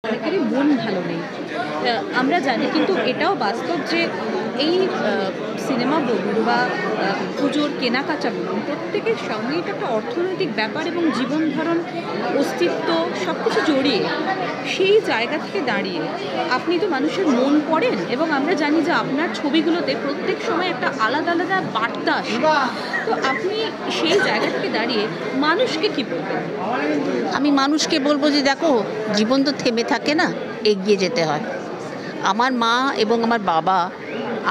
অনেকেরই মন ভালো নেই। আমরা জানি, কিন্তু এটাও বাস্তব যে এই সিনেমা বলুন বা পুজোর কেনাকাটা বলুন, প্রত্যেকের সঙ্গে এটা একটা অর্থনৈতিক ব্যাপার এবং জীবন ধারণ, অস্তিত্ব সব কিছু জড়িয়ে। সেই জায়গা থেকে দাঁড়িয়ে আপনি তো মানুষের মন পড়েন, এবং আমরা জানি যে আপনার ছবিগুলোতে প্রত্যেক সময় একটা আলাদা আলাদা বার্তা আসে। তো আপনি সেই জায়গা থেকে দাঁড়িয়ে মানুষকে কি বলবেন? আমি মানুষকে বলবো যে দেখো, জীবন তো থেমে থাকে না, এগিয়ে যেতে হয়। আমার মা এবং আমার বাবা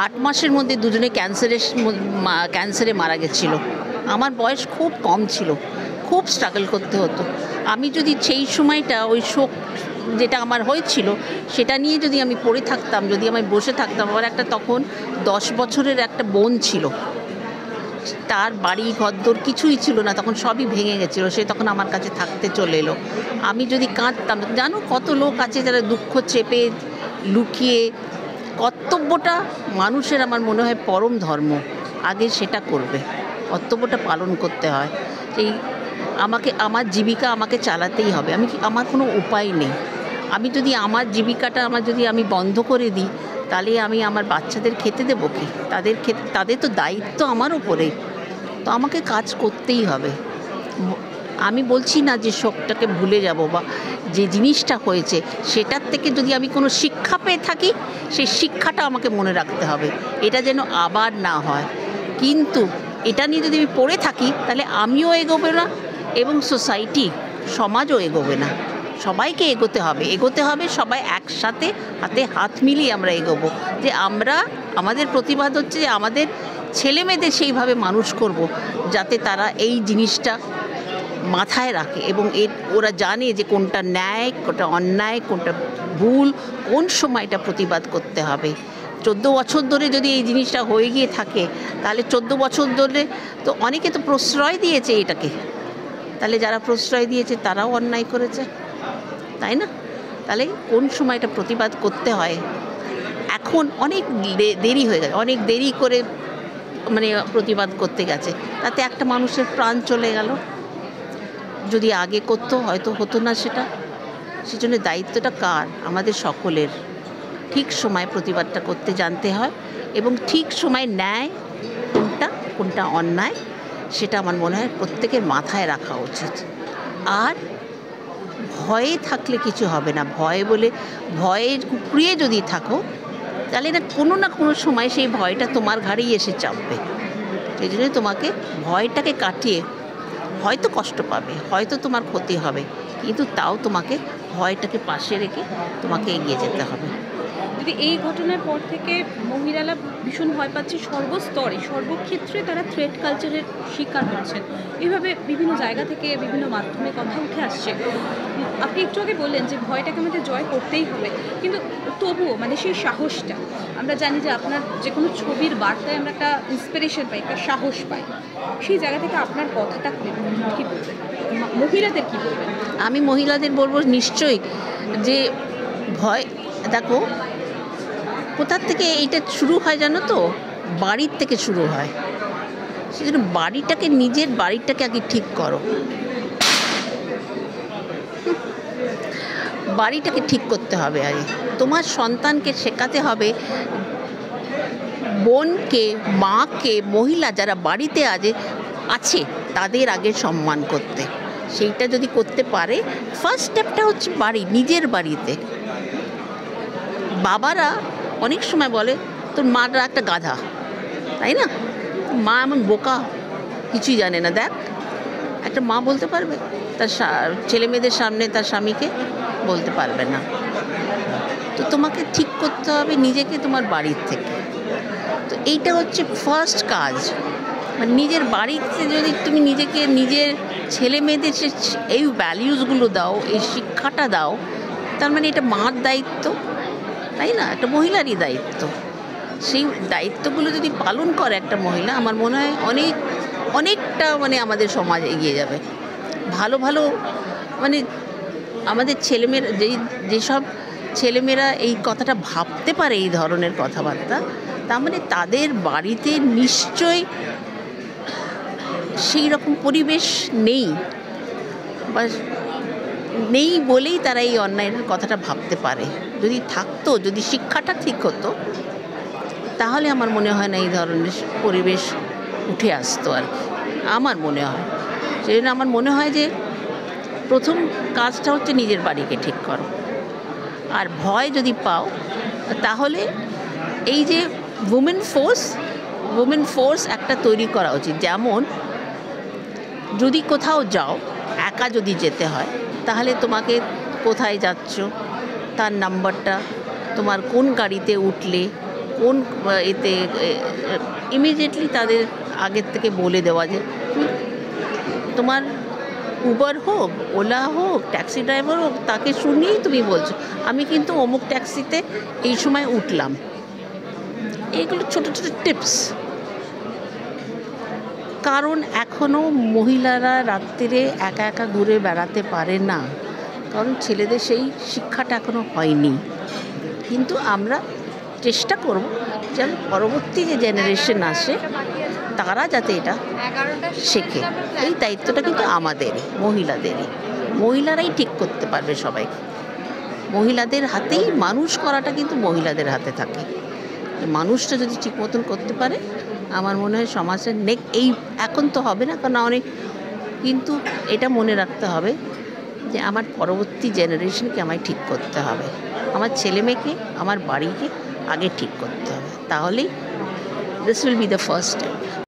8 মাসের মধ্যে দুজনে ক্যান্সারে মারা গেছিল। আমার বয়স খুব কম ছিল, খুব স্ট্রাগল করতে হতো। আমি যদি সেই সময়টা ওই শোক যেটা আমার হয়েছিল সেটা নিয়ে যদি আমি পড়ে থাকতাম, যদি আমি বসে থাকতাম, আমার একটা তখন 10 বছরের একটা বোন ছিল, তার বাড়ি ঘরদোর কিছুই ছিল না, তখন সবই ভেঙে গেছিলো। সে তখন আমার কাছে থাকতে চলে এলো। আমি যদি কাঁদতাম, জানো কত লোক আছে যারা দুঃখ চেপে লুকিয়ে, কর্তব্যটা মানুষের আমার মনে হয় পরম ধর্ম, আগে সেটা করবে, কর্তব্যটা পালন করতে হয়। এই আমার জীবিকা আমাকে চালাতেই হবে, আমার কোনো উপায় নেই। আমি যদি আমার জীবিকাটা আমি বন্ধ করে দিই, তাহলে আমি আমার বাচ্চাদের খেতে দেবো কি? তাদের তো দায়িত্ব আমার উপরে, তো আমাকে কাজ করতেই হবে। আমি বলছি না যে শোকটাকে ভুলে যাব, বা যে জিনিসটা হয়েছে সেটার থেকে যদি আমি কোনো শিক্ষা পেয়ে থাকি, সেই শিক্ষাটা আমাকে মনে রাখতে হবে, এটা যেন আবার না হয়। কিন্তু এটা নিয়ে যদি আমি পড়ে থাকি, তাহলে আমিও এগোবে না এবং সমাজও এগোবে না। সবাইকে এগোতে হবে, সবাই একসাথে হাতে হাত মিলিয়ে আমরা এগোবো। যে আমাদের প্রতিবাদ হচ্ছে যে আমাদের ছেলেমেয়েদের সেইভাবে মানুষ করব, যাতে তারা এই জিনিসটা মাথায় রাখে এবং ওরা জানে যে কোনটা ন্যায়, কোনটা অন্যায়, কোনটা ভুল, কোন সময়টা প্রতিবাদ করতে হবে। 14 বছর ধরে যদি এই জিনিসটা হয়ে গিয়ে থাকে, তাহলে 14 বছর ধরে তো অনেকে তো প্রশ্রয় দিয়েছে এটাকে, তাহলে যারা প্রশ্রয় দিয়েছে তারাও অন্যায় করেছে, তাই না? তাহলে কোন সময়টা প্রতিবাদ করতে হয়? এখন অনেক দেরি হয়ে গেছে, অনেক দেরি করে প্রতিবাদ করতে গেছে, তাতে একটা মানুষের প্রাণ চলে গেল। যদি আগে করতো হয়তো হতো না সেটা। সেজন্য দায়িত্বটা কার? আমাদের সকলের। ঠিক সময় প্রতিবাদটা করতে জানতে হয়, এবং ঠিক সময় ন্যায় কোনটা অন্যায়, সেটা আমার মনে হয় প্রত্যেকের মাথায় রাখা উচিত। আর ভয়ে থাকলে কিছু হবে না। ভয়ে কুকড়িয়ে যদি থাকো, তাহলে না কোনো সময় সেই ভয়টা তোমার ঘাড়েই এসে চাপবে। সেই জন্য তোমাকে ভয়টাকে কাটিয়ে, হয়তো কষ্ট পাবে, হয়তো তোমার ক্ষতি হবে, কিন্তু তাও তোমাকে ভয়টাকে পাশে রেখে তোমাকে এগিয়ে যেতে হবে। যদি এই ঘটনার পর থেকে মহিলারা ভীষণ ভয় পাচ্ছে, সর্বস্তরে সর্বক্ষেত্রে তারা থ্রেট কালচারের শিকার হচ্ছেন। এইভাবে বিভিন্ন জায়গা থেকে বিভিন্ন মাধ্যমে কথা উঠে আসছে। আপনি একটু আগে বললেন যে ভয়টাকে আমাদের জয় করতেই হবে, কিন্তু তবুও সেই সাহসটা, আমরা জানি যে আপনার যে কোনো ছবির বার্তায় আমরা একটা ইন্সপিরেশন পাই, একটা সাহস পাই। সেই জায়গা থেকে আপনার কথাটা কী বলবেন? মহিলাদের কী বলবেন? আমি মহিলাদের বলবো নিশ্চয়ই যে ভয়, দেখো কোথার থেকে এইটা শুরু হয় জানো তো? বাড়ির থেকে শুরু হয়। সেজন্য নিজের বাড়িটাকে আগে ঠিক করো। বাড়িটাকে ঠিক করতে হবে আগে। তোমার সন্তানকে শেখাতে হবে, বোনকে, মাকে, মহিলা যারা বাড়িতে আছে তাদের আগে সম্মান করতে। সেইটা যদি করতে পারে, ফার্স্ট স্টেপটা হচ্ছে নিজের বাড়িতে। বাবারা অনেক সময় বলে তোর মাটা একটা গাধা, তাই না? মা এমন বোকা, কিছুই জানে না। দেখ, একটা মা বলতে পারবে তার ছেলে মেয়েদের সামনে তার স্বামীকে? বলতে পারবে না। তো তোমাকে ঠিক করতে হবে নিজেকে তোমার বাড়ির থেকে। তো এইটা হচ্ছে ফার্স্ট কাজ। নিজের বাড়িতে যদি তুমি নিজের ছেলে মেয়েদের এই ভ্যালিউসগুলো দাও, এই শিক্ষাটা দাও, তার এটা মার দায়িত্ব, তাই না? একটা মহিলারই দায়িত্ব। সেই দায়িত্বগুলো যদি পালন করে একটা মহিলা, আমার মনে হয় অনেকটা আমাদের সমাজ এগিয়ে যাবে। ভালো আমাদের ছেলেমেয়েরা, যেসব ছেলেমেয়েরা এই কথাটা ভাবতে পারে, এই ধরনের কথাবার্তা, তার তাদের বাড়িতে নিশ্চয়ই সেই রকম পরিবেশ নেই, বা নেই বলেই তারা এই অন্যায়ের কথাটা ভাবতে পারে। যদি থাকতো, যদি শিক্ষাটা ঠিক হতো, তাহলে আমার মনে হয় না এই ধরনের পরিবেশ উঠে আসতো আর কি, আমার মনে হয়। সেই জন্য আমার মনে হয় যে প্রথম কাজটা হচ্ছে নিজের বাড়িকে ঠিক করো। আর ভয় যদি পাও, তাহলে এই যে উমেন ফোর্স একটা তৈরি করা উচিত। যেমন যদি কোথাও যাও, একা যদি যেতে হয়, তাহলে তোমাকে কোথায় যাচ্ছ, তার নাম্বারটা, তোমার কোন গাড়িতে উঠলে, কোন এতে, ইমিডিয়েটলি তাদের আগের থেকে বলে দেওয়া যে তোমার উবার হোক, ওলা হোক, ট্যাক্সি ড্রাইভার হোক, তাকে শুনিয়েই তুমি বলছো আমি কিন্তু অমুক ট্যাক্সিতে এই সময় উঠলাম। এইগুলো ছোটো ছোটো টিপস। কারণ এখনও মহিলারা রাত্রিরে একা একা ঘুরে বেড়াতে পারে না, কারণ ছেলেদের সেই শিক্ষাটা এখনও হয়নি। কিন্তু আমরা চেষ্টা করব যেন পরবর্তী যে জেনারেশন আসে তারা যাতে এটা শেখে। এই দায়িত্বটা কিন্তু আমাদেরই, মহিলারাই ঠিক করতে পারবে সবাইকে। মহিলাদের হাতেই মানুষ করাটা কিন্তু মহিলাদের হাতে থাকে। মানুষটা যদি ঠিক মতন করতে পারে, আমার মনে হয় সমাজের এই এখন তো হবে না, কারণ অনেক, কিন্তু এটা মনে রাখতে হবে যে আমার পরবর্তী জেনারেশনকে আমায় ঠিক করতে হবে, আমার ছেলে মেয়েকে, আমার বাড়িকে আগে ঠিক করতে হবে। তাহলেই this will be the first step.